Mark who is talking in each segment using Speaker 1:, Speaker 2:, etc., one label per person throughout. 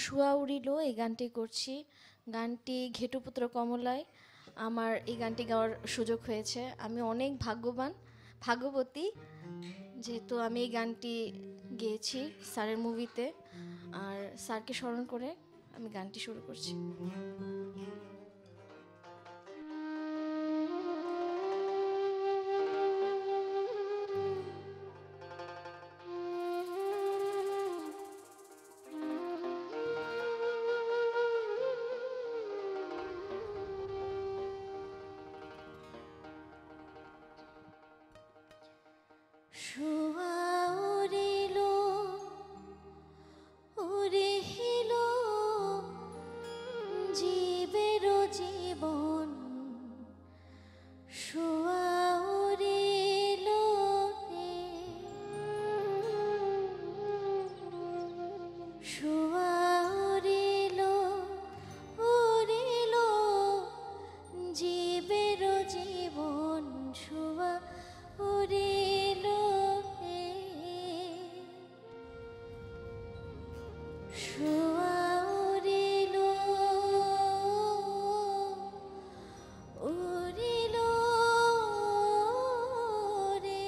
Speaker 1: শুয়া উড়িল এই গানটি করছি। গানটি ঘেটুপুত্র কমলায় আমার এই গানটি গাওয়ার সুযোগ হয়েছে। আমি অনেক ভাগ্যবতী, যেহেতু আমি এই গানটি গেয়েছি স্যারের মুভিতে। আর স্যারকে স্মরণ করে আমি গানটি শুরু করছি। শুয়া উড়িল উড়িল জীবের জীবন, শুয়া উড়িল রে, শুয়া উড়িল উড়িল জীবের জীবন, শুয়া উড়িল রে, শুয়া উড়িল উড়িল রে।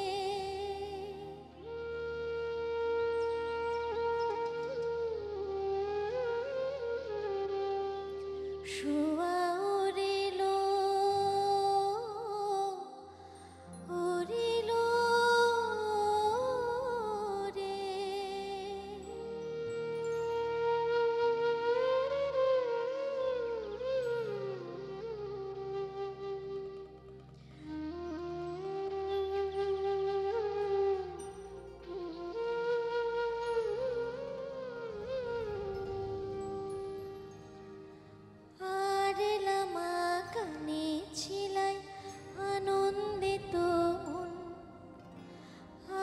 Speaker 1: শুয়া উড়িল উড়িল রে। আরেলামা কানে ছিলাই আনন্দিত মন,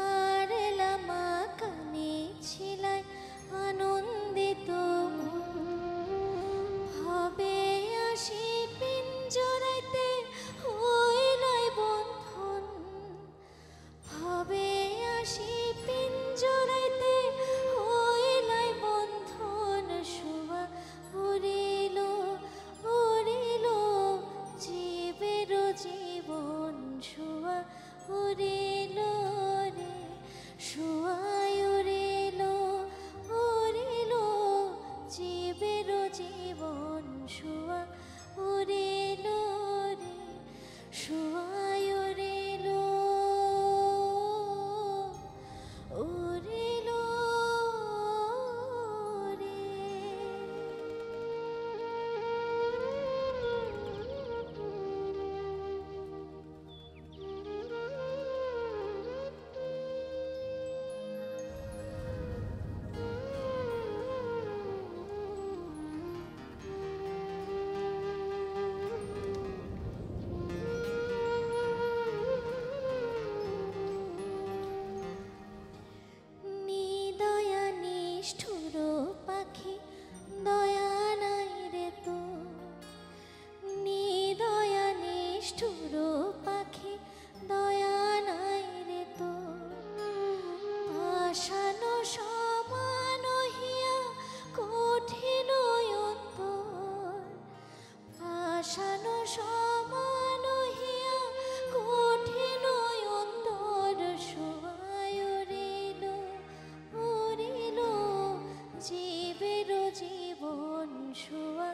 Speaker 1: আরেলামা কানে ছিলাই আনন্দিত মন, হবে আসি পিঞ্জরাইতে হইলাই বন্ধন, হবে আসি পিঞ্জরাইতে হইলাই বন্ধন, শুয়া উড়িল উড়িল জীবের জীবন, শুয়া উড়িল রে, শুয়া উড়িল উড়িল জীবের জীবন, শুয়া উড়িল রে, শুয়া উড়িল উড়িল রে। নিদয়া নিষ্ঠুর পাখি দয়া নাই রে তো, নিদয়া নিষ্ঠুর পাখি দয়া নাই রে তো, পাষাণ সমান হিয়া কঠিন অন্তর, পাষাণ সমান হিয়া কঠিন অন্তর, শুয়া উড়িল উড়িল জীবের জীবন, শুয়া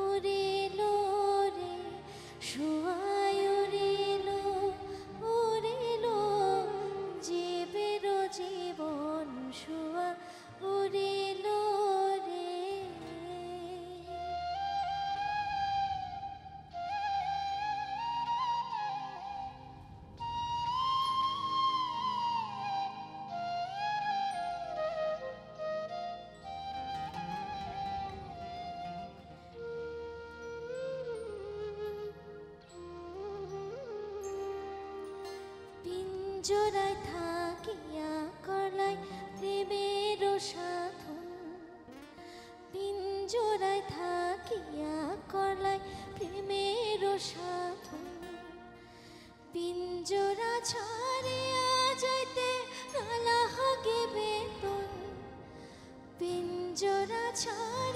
Speaker 1: উড়িল রে, শুয়া উড়িল উড়িল জীবের জীবন, শুয়া উড়িল রে। পিঞ্জরায় থাকিয়া করলাই প্রেমের সাধন, পিঞ্জরায় থাকিয়া করলাই প্রেমের সাধন, পিঞ্জরা ছাড়িয়া যাইতে না লাগে বেতন, পিঞ্জরা ছাড়